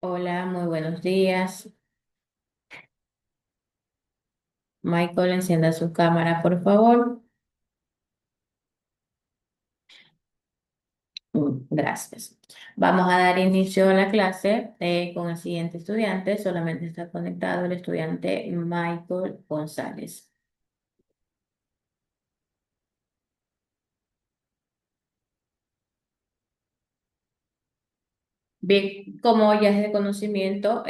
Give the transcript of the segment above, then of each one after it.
Hola, muy buenos días. Michael, encienda su cámara, por favor. Gracias. Vamos a dar inicio a la clase con el siguiente estudiante. Solamente está conectado el estudiante Michael González. Bien, como ya es de conocimiento,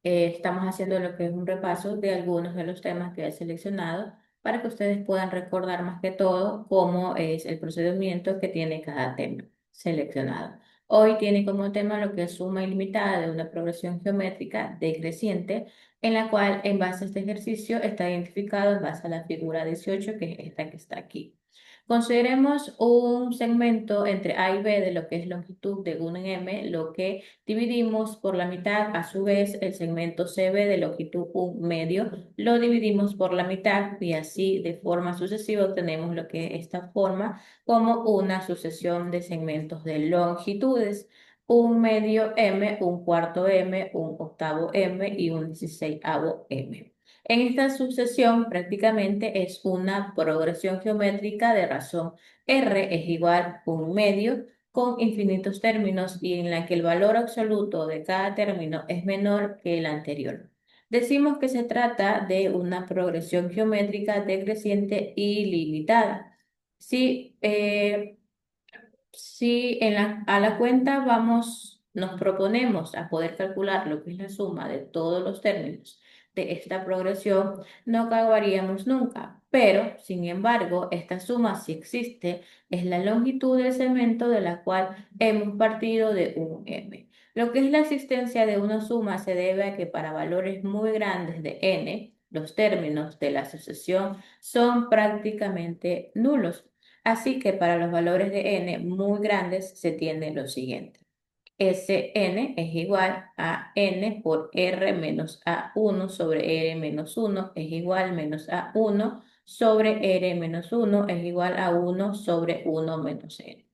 estamos haciendo lo que es un repaso de algunos de los temas que he seleccionado para que ustedes puedan recordar más que todo cómo es el procedimiento que tiene cada tema seleccionado. Hoy tiene como tema lo que es suma ilimitada de una progresión geométrica decreciente, en la cual en base a este ejercicio está identificado en base a la figura 18, que es esta que está aquí. Consideremos un segmento entre A y B de lo que es longitud de 1 en M, lo que dividimos por la mitad. A su vez, el segmento CB de longitud 1 medio lo dividimos por la mitad y así de forma sucesiva obtenemos lo que esta forma como una sucesión de segmentos de longitudes. Un medio M, un cuarto M, un octavo M y un 16avo M. En esta sucesión prácticamente es una progresión geométrica de razón R es igual a un medio con infinitos términos y en la que el valor absoluto de cada término es menor que el anterior. Decimos que se trata de una progresión geométrica decreciente ilimitada. Si si a la cuenta nos proponemos a poder calcular lo que es la suma de todos los términos de esta progresión, no acabaríamos nunca. Pero, sin embargo, esta suma, si existe, es la longitud del segmento de la cual hemos partido de un m. Lo que es la existencia de una suma se debe a que para valores muy grandes de n, los términos de la sucesión son prácticamente nulos. Así que para los valores de n muy grandes se tiene lo siguiente. Sn es igual a n por r menos a1 sobre r menos 1 es igual menos a1 sobre r menos 1 es igual a 1 sobre 1 menos n.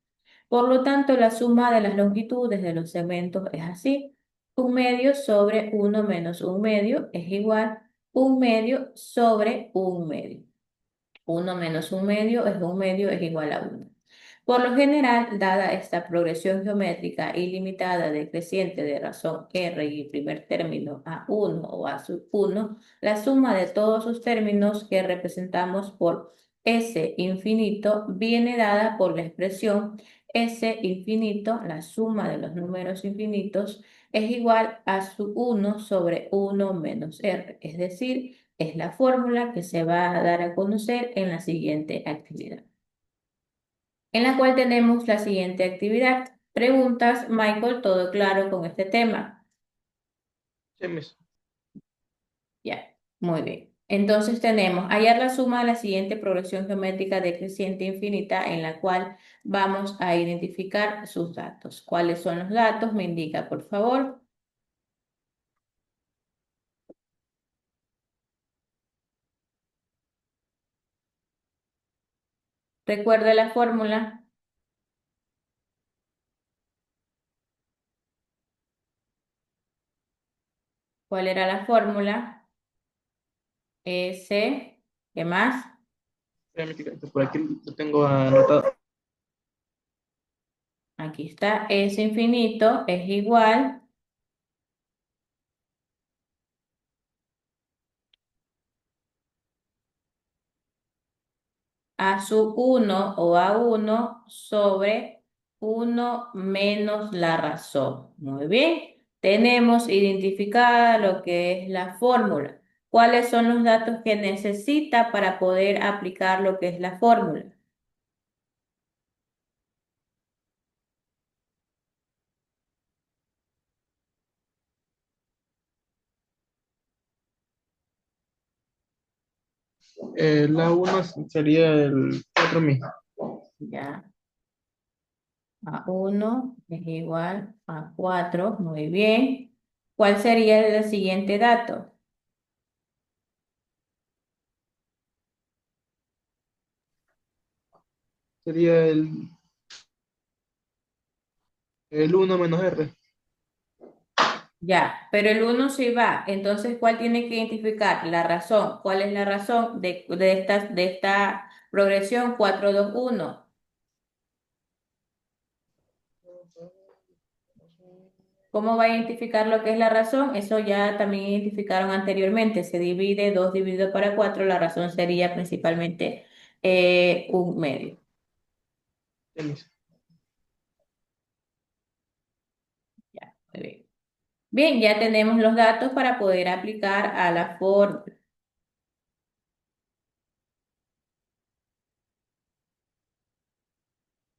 Por lo tanto, la suma de las longitudes de los segmentos es así. Un medio sobre 1 menos un medio es igual un medio sobre un medio. Uno menos un medio es igual a uno. Por lo general, dada esta progresión geométrica ilimitada decreciente de razón R y el primer término A1 o A sub 1, la suma de todos sus términos que representamos por S infinito viene dada por la expresión S infinito, la suma de los números infinitos, es igual a su 1 sobre 1 menos R, es decir, es la fórmula que se va a dar a conocer en la siguiente actividad, en la cual tenemos la siguiente actividad. Preguntas, Michael, ¿todo claro con este tema? Sí, miss. Ya, muy bien. Entonces tenemos hallar la suma de la siguiente progresión geométrica decreciente infinita en la cual vamos a identificar sus datos. ¿Cuáles son los datos? Me indica, por favor. Recuerde la fórmula. ¿Cuál era la fórmula? S, ¿qué más? Permítame, por aquí lo tengo anotado. Aquí está, S infinito es igual a su uno o a uno sobre uno menos la razón. Muy bien, tenemos identificada lo que es la fórmula. ¿Cuáles son los datos que necesita para poder aplicar lo que es la fórmula? La uno sería el 4.000. Ya, a uno es igual a 4. Muy bien. ¿Cuál sería el siguiente dato? Sería el El 1 menos R. Ya, pero el uno sí va. Entonces, ¿cuál tiene que identificar? La razón. ¿Cuál es la razón de esta progresión 4, 2, 1? ¿Cómo va a identificar lo que es la razón? Eso ya también identificaron anteriormente. Se divide 2 dividido para 4. La razón sería principalmente un medio. Sí, mis. Ya, muy bien. Bien, ya tenemos los datos para poder aplicar a la fórmula.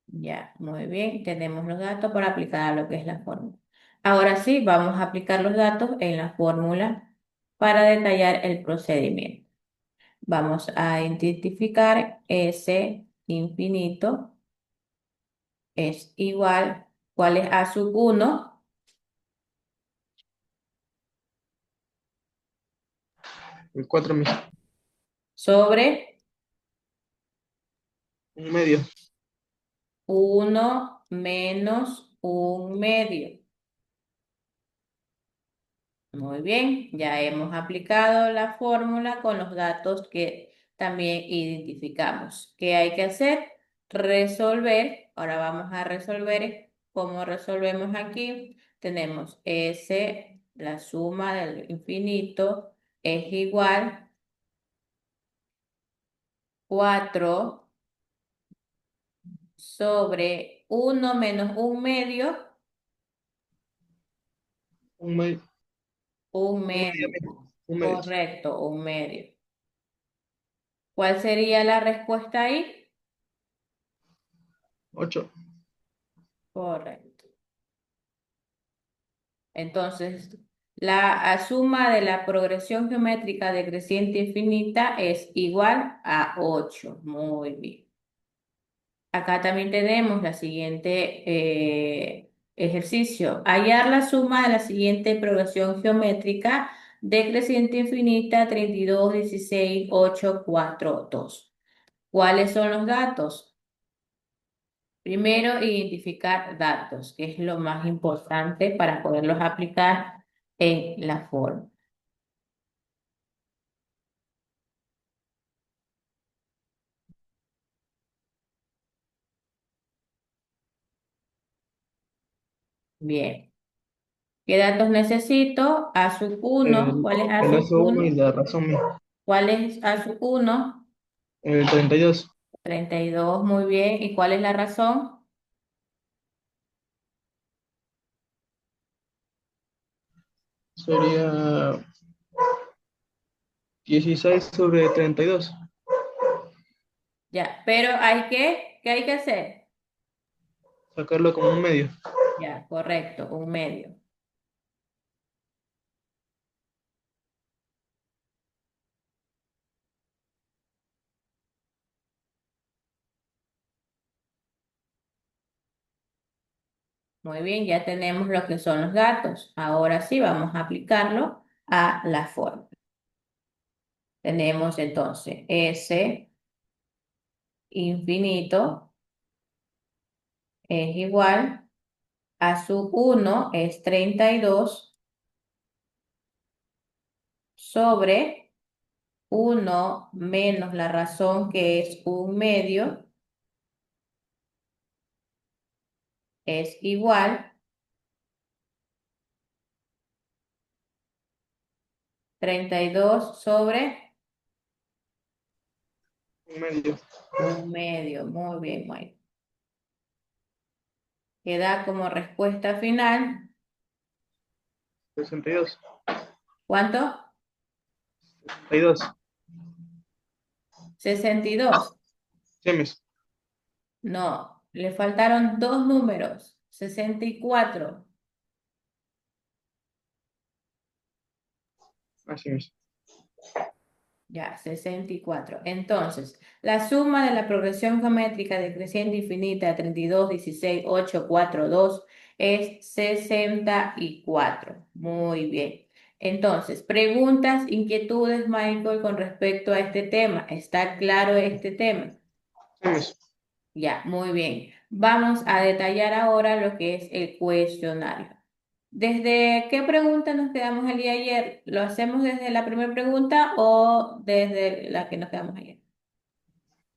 Ya, muy bien. Tenemos los datos para aplicar a lo que es la fórmula. Ahora sí, vamos a aplicar los datos en la fórmula para detallar el procedimiento. Vamos a identificar S infinito es igual, ¿cuál es A sub 1 El 4 mis. sobre Un medio. 1 menos 1 medio? Muy bien, ya hemos aplicado la fórmula con los datos que también identificamos. ¿Qué hay que hacer? Resolver. Ahora vamos a resolver. ¿Cómo resolvemos aquí? Tenemos S, la suma del infinito, es igual 4 sobre 1 menos 1 medio, Un medio. un Un medio medio. mismo. Un medio. Correcto, un medio. ¿Cuál sería la respuesta ahí? 8. Correcto. Entonces, la suma de la progresión geométrica decreciente infinita es igual a 8. Muy bien. Acá también tenemos la siguiente ejercicio. Hallar la suma de la siguiente progresión geométrica decreciente infinita 32, 16, 8, 4, 2. ¿Cuáles son los datos? Primero, identificar datos, que es lo más importante para poderlos aplicar en la forma. Bien. ¿Qué datos necesito? A sub 1. El, ¿Cuál es A el sub S uno 1? y la razón mis. ¿Cuál es A sub 1? El 32 32. Muy bien. ¿Y cuál es la razón? sería 16 sobre 32. Ya. Pero ¿qué hay que hacer? Sacarlo como un medio. Ya, correcto, un medio. Muy bien, ya tenemos lo que son los datos. Ahora sí, vamos a aplicarlo a la forma. Tenemos entonces S infinito es igual a sub 1 es 32 sobre 1 menos la razón que es un medio es igual 32 sobre Un medio. un medio. Muy bien, Mike. Queda como respuesta final. 62. ¿Cuánto? 62. 62. Sí, mis. No, le faltaron dos números. 64. Así mis. Ya, 64. Entonces, la suma de la progresión geométrica decreciente infinita 32, 16, 8, 4, 2 es 64. Muy bien. Entonces, preguntas, inquietudes, Michael, con respecto a este tema. ¿Está claro este tema? Sí, mis. Ya, muy bien. Vamos a detallar ahora lo que es el cuestionario. ¿Desde qué pregunta nos quedamos el día de ayer? ¿Lo hacemos desde la primera pregunta o desde la que nos quedamos ayer?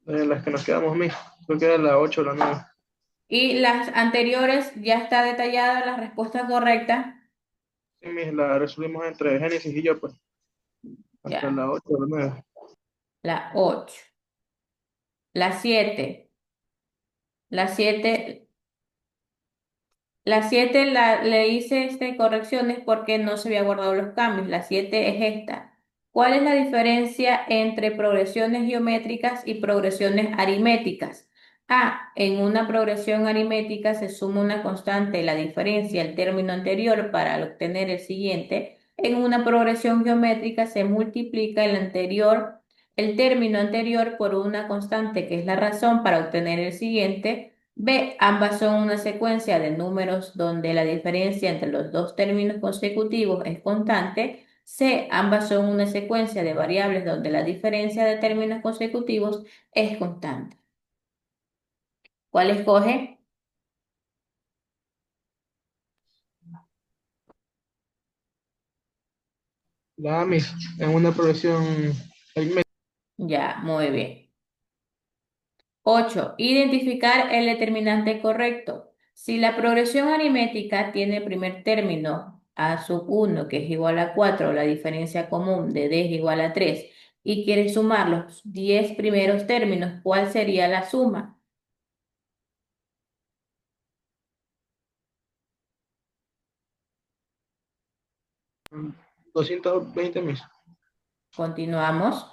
Las que nos quedamos, mis. Creo que era la 8 o la 9. Y las anteriores ya está detallada la respuesta correcta. Sí, mis, la resolvimos entre Génesis y yo, pues. Hasta Ya, la 8 o la 9. la 8, la 7, la 7. La 7 le hice correcciones porque no se había guardado los cambios. La 7 es esta. ¿Cuál es la diferencia entre progresiones geométricas y progresiones aritméticas? A. En una progresión aritmética se suma una constante, la diferencia, el término anterior para obtener el siguiente. En una progresión geométrica se multiplica el anterior, el término anterior por una constante que es la razón para obtener el siguiente. B, ambas son una secuencia de números donde la diferencia entre los dos términos consecutivos es constante. C, ambas son una secuencia de variables donde la diferencia de términos consecutivos es constante. ¿Cuál escoge? La A, mis, en una progresión aritmética. Ya, muy bien. 8. Identificar el determinante correcto. Si la progresión aritmética tiene primer término a sub 1 que es igual a 4, la diferencia común de d es igual a 3, y quiere sumar los 10 primeros términos, ¿cuál sería la suma? 220 mis. Continuamos.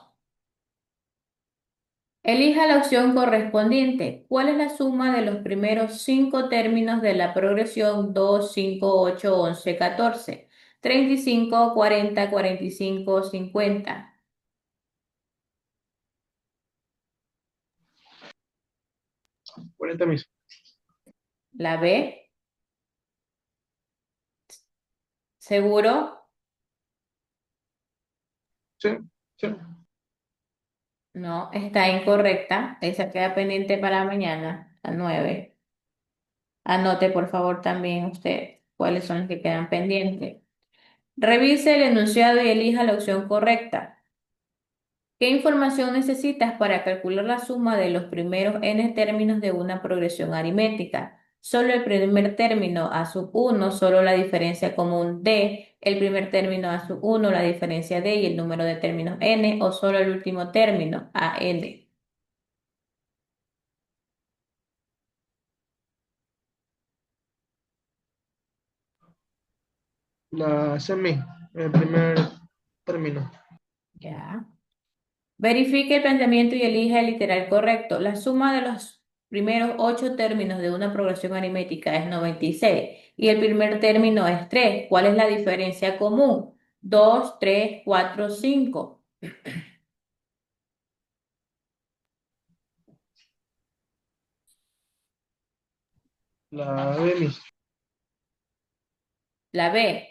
Elija la opción correspondiente. ¿Cuál es la suma de los primeros 5 términos de la progresión 2, 5, 8, 11, 14? 35, 40, 45, 50. 40 mis. La B, seguro, Sí, sí. no, está incorrecta. Esa queda pendiente para mañana, a 9. Anote, por favor, también usted cuáles son los que quedan pendientes. Revise el enunciado y elija la opción correcta. ¿Qué información necesitas para calcular la suma de los primeros n términos de una progresión aritmética? Solo el primer término a sub 1, solo la diferencia común d, el primer término a sub 1, la diferencia d y el número de términos n, o solo el último término a n. La C, mis, el primer término. Ya. Verifique el planteamiento y elija el literal correcto. La suma de los primeros 8 términos de una progresión aritmética es 96 y el primer término es 3. ¿Cuál es la diferencia común? 2, 3, 4, 5. La B, mis. La B,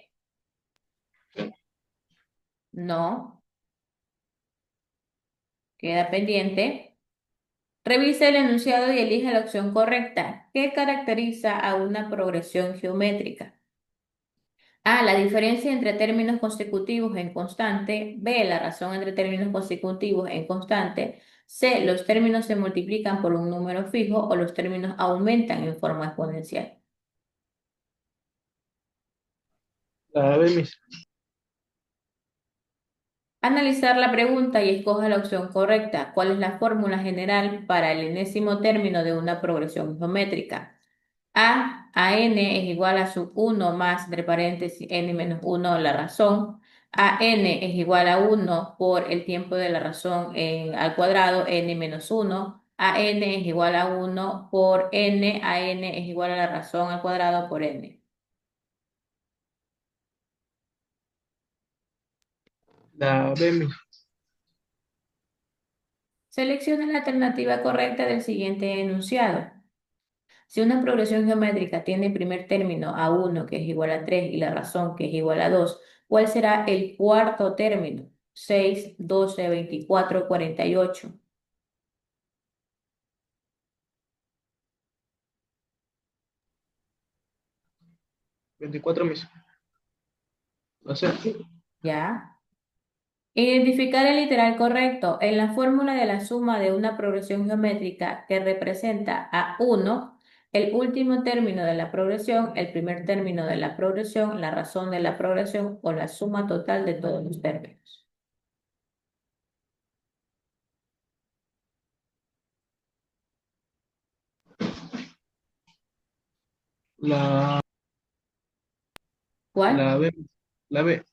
no, queda pendiente. Revise el enunciado y elija la opción correcta. ¿Qué caracteriza a una progresión geométrica? A, la diferencia entre términos consecutivos en constante. B, la razón entre términos consecutivos en constante. C, los términos se multiplican por un número fijo o los términos aumentan en forma exponencial. La B, mis. Analizar la pregunta y escoja la opción correcta. ¿Cuál es la fórmula general para el enésimo término de una progresión geométrica? A n es igual a sub 1 más, entre paréntesis, n menos 1 la razón. A n es igual a 1 por el tiempo de la razón al cuadrado, n menos 1. A n es igual a 1 por n. A n es igual a la razón al cuadrado por n. La B, mis. Seleccione la alternativa correcta del siguiente enunciado. Si una progresión geométrica tiene primer término a 1 que es igual a 3 y la razón que es igual a 2, ¿cuál será el cuarto término? 6, 12, 24, 48. 24 mis. No sé. ¿Ya? Identificar el literal correcto. En la fórmula de la suma de una progresión geométrica que representa a uno, el último término de la progresión, el primer término de la progresión, la razón de la progresión o la suma total de todos los términos. La, ¿Cuál? la B, la B,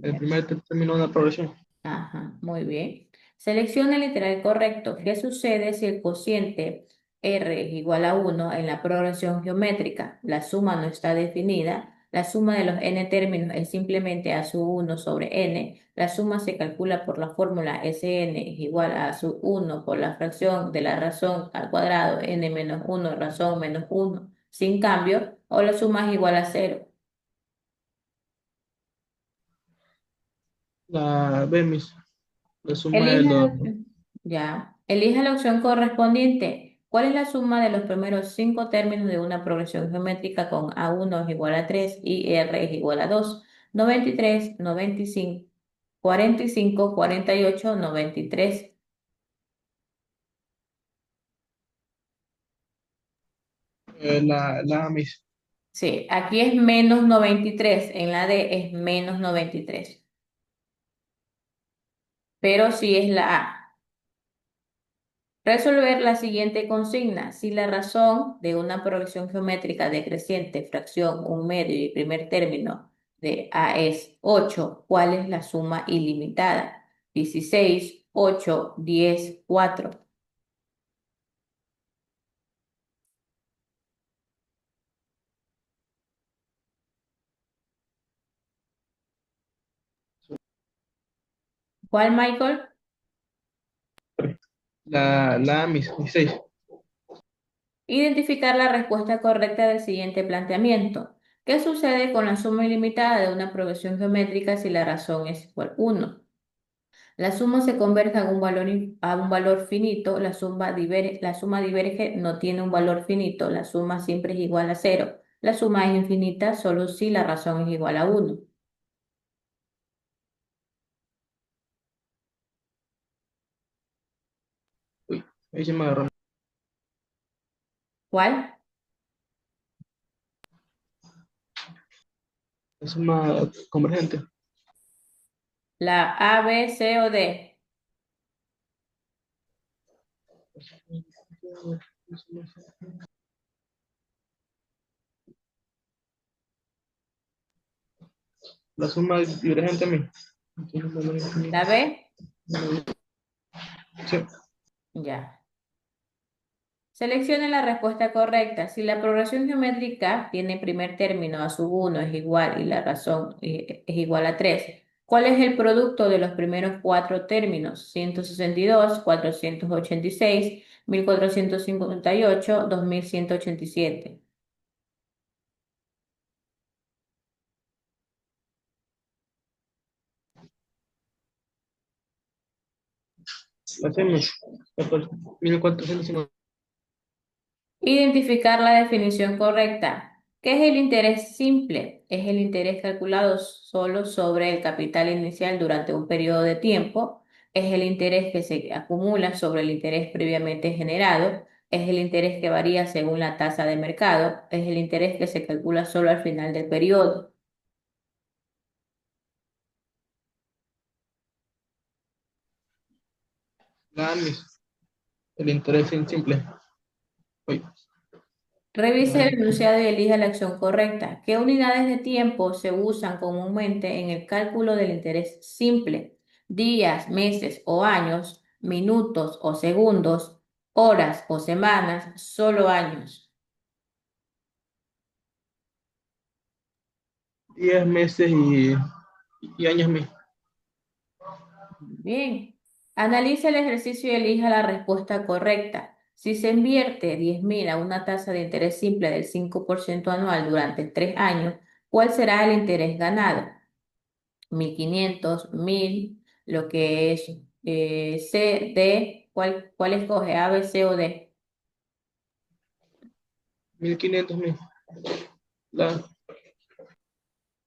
el Ya. primer término de la progresión. Ajá, muy bien. Selecciona el literal correcto. ¿Qué sucede si el cociente R es igual a uno en la progresión geométrica? La suma no está definida. La suma de los n términos es simplemente a su uno sobre n. La suma se calcula por la fórmula Sn es igual a su uno por la fracción de la razón al cuadrado n menos uno razón menos uno sin cambio, o la suma es igual a cero. La B, mis. La suma de Elija los. ya. Elija la opción correspondiente. ¿Cuál es la suma de los primeros cinco términos de una progresión geométrica con A1 es igual a 3 y R es igual a 2? 93, 95, 45, 48, 93. La A, mis. Sí, aquí es menos 93. En la D es menos 93. Pero sí es la A. Resolver la siguiente consigna. Si la razón de una progresión geométrica decreciente, fracción, un medio y primer término de A es 8, ¿cuál es la suma ilimitada? 16, 8, 10, 4. ¿Cuál, Michael? La A, mis. 16. Identificar la respuesta correcta del siguiente planteamiento. ¿Qué sucede con la suma ilimitada de una progresión geométrica si la razón es igual a 1? La suma se converge a un valor finito, la suma diverge, no tiene un valor finito, la suma siempre es igual a cero. La suma es infinita solo si la razón es igual a uno. Uy, ahí se me agarró. ¿Cuál? La suma convergente. La A, B, C o D. La suma divergente, mis. ¿La B? Sí. Ya. Seleccione la respuesta correcta. Si la progresión geométrica tiene primer término a sub 1 es igual y la razón es igual a 3, ¿cuál es el producto de los primeros cuatro términos? 162, 486, 1458, 2187. La C, mis. 1450. Identificar la definición correcta. ¿Qué es el interés simple? Es el interés calculado solo sobre el capital inicial durante un periodo de tiempo. Es el interés que se acumula sobre el interés previamente generado. Es el interés que varía según la tasa de mercado. Es el interés que se calcula solo al final del periodo. La A, mis. El interés en simple. Uy, Revise la el enunciado y elija la acción correcta. ¿Qué unidades de tiempo se usan comúnmente en el cálculo del interés simple? Días, meses o años, minutos o segundos, horas o semanas, solo años. 10 meses y años, mis. Bien. Analice el ejercicio y elija la respuesta correcta. Si se invierte 10.000 a una tasa de interés simple del 5% anual durante 3 años, ¿cuál será el interés ganado? 1500, 1000, lo que es C, D, ¿cuál escoge? A, B, C o D. 1500, mis. La A.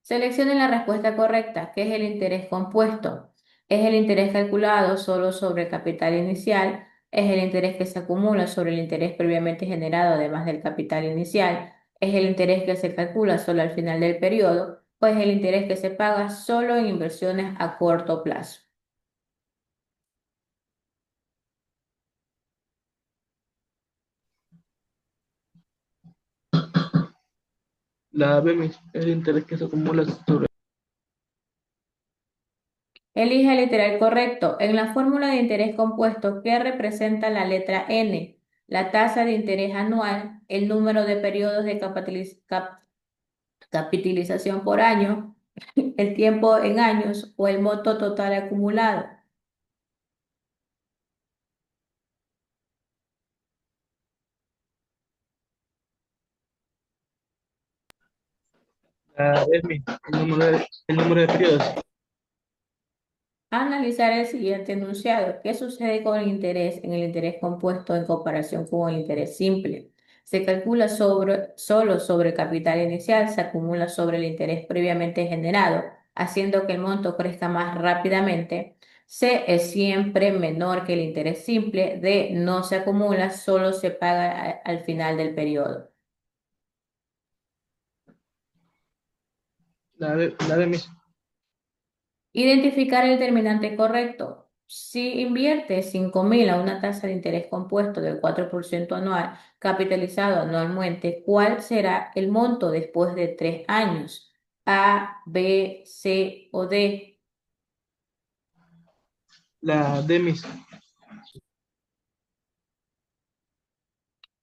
Seleccione la respuesta correcta, que es el interés compuesto. Es el interés calculado solo sobre el capital inicial, es el interés que se acumula sobre el interés previamente generado además del capital inicial, es el interés que se calcula solo al final del periodo, o es el interés que se paga solo en inversiones a corto plazo. La B, Miss, el interés que se acumula sobre. Elige el literal correcto. En la fórmula de interés compuesto, ¿qué representa la letra N? La tasa de interés anual, el número de periodos de capitalización por año, el tiempo en años o el monto total acumulado. La B, Miss, el número de periodos. Analizar el siguiente enunciado. ¿Qué sucede con el interés en el interés compuesto en comparación con el interés simple? Se calcula solo sobre el capital inicial, se acumula sobre el interés previamente generado, haciendo que el monto crezca más rápidamente. C es siempre menor que el interés simple. D no se acumula, solo se paga al final del periodo. La B, Miss. Identificar el determinante correcto. Si invierte 5.000 a una tasa de interés compuesto del 4% anual, capitalizado anualmente, ¿cuál será el monto después de 3 años? A, B, C o D. La D, Miss.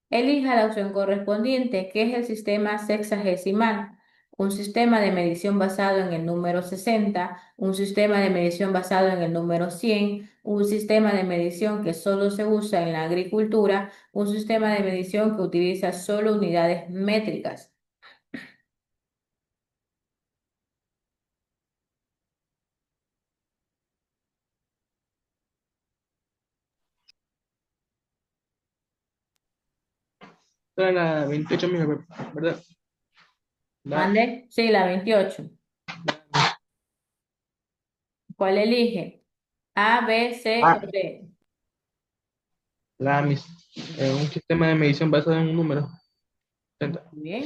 Elija la opción correspondiente, que es el sistema sexagesimal, un sistema de medición basado en el número 60, un sistema de medición basado en el número 100, un sistema de medición que solo se usa en la agricultura, un sistema de medición que utiliza solo unidades métricas. Era la 28, Miss, ¿verdad? La, ¿Mande? Sí, la 28. ¿Cuál elige? A, B, C o ah, D. la Miss. Un sistema de medición basado en un número. 30. Bien.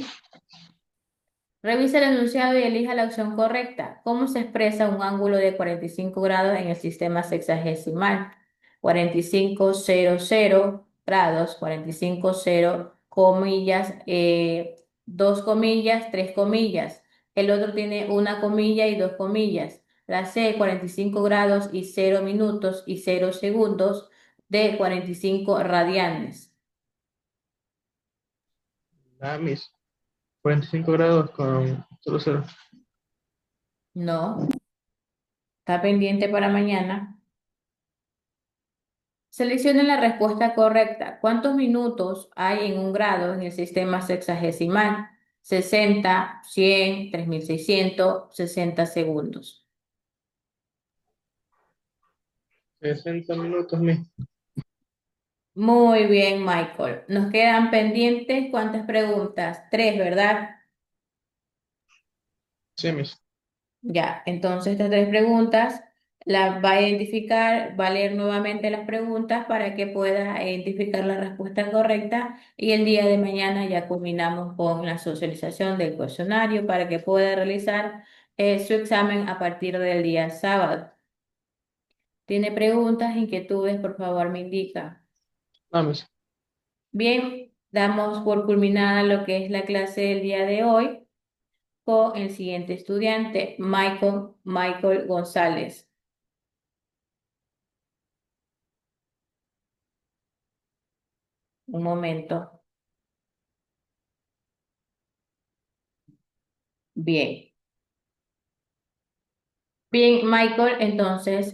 Revisa el enunciado y elija la opción correcta. ¿Cómo se expresa un ángulo de 45 grados en el sistema sexagesimal? 45,00 grados, 45,0 comillas, 2 comillas, 3 comillas. El otro tiene una comilla y 2 comillas. La C, 45 grados y 0 minutos y 0 segundos de 45 radianes. La Miss. 45 grados con 00. No, está pendiente para mañana. Seleccione la respuesta correcta. ¿Cuántos minutos hay en un grado en el sistema sexagesimal? 60, 100, 3600, 60 segundos. 60 minutos, Miss. Muy bien, Michael. Nos quedan pendientes ¿cuántas preguntas? Tres, ¿verdad? Sí, Miss. Ya, entonces estas tres preguntas las va a identificar, va a leer nuevamente las preguntas para que pueda identificar la respuesta correcta y el día de mañana ya culminamos con la socialización del cuestionario para que pueda realizar su examen a partir del día sábado. ¿Tiene preguntas, inquietudes? Por favor, me indica. La Miss. Bien, damos por culminada lo que es la clase del día de hoy con el siguiente estudiante, Michael González. Un momento. Bien. Bien, Michael, entonces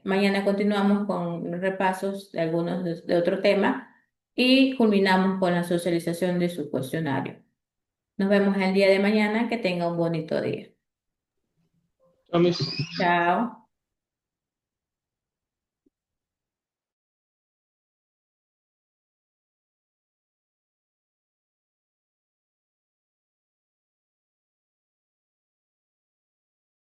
mañana continuamos con los repasos de algunos de otro tema y culminamos con la socialización de su cuestionario. Nos vemos el día de mañana. Que tenga un bonito día. La Miss. Chao.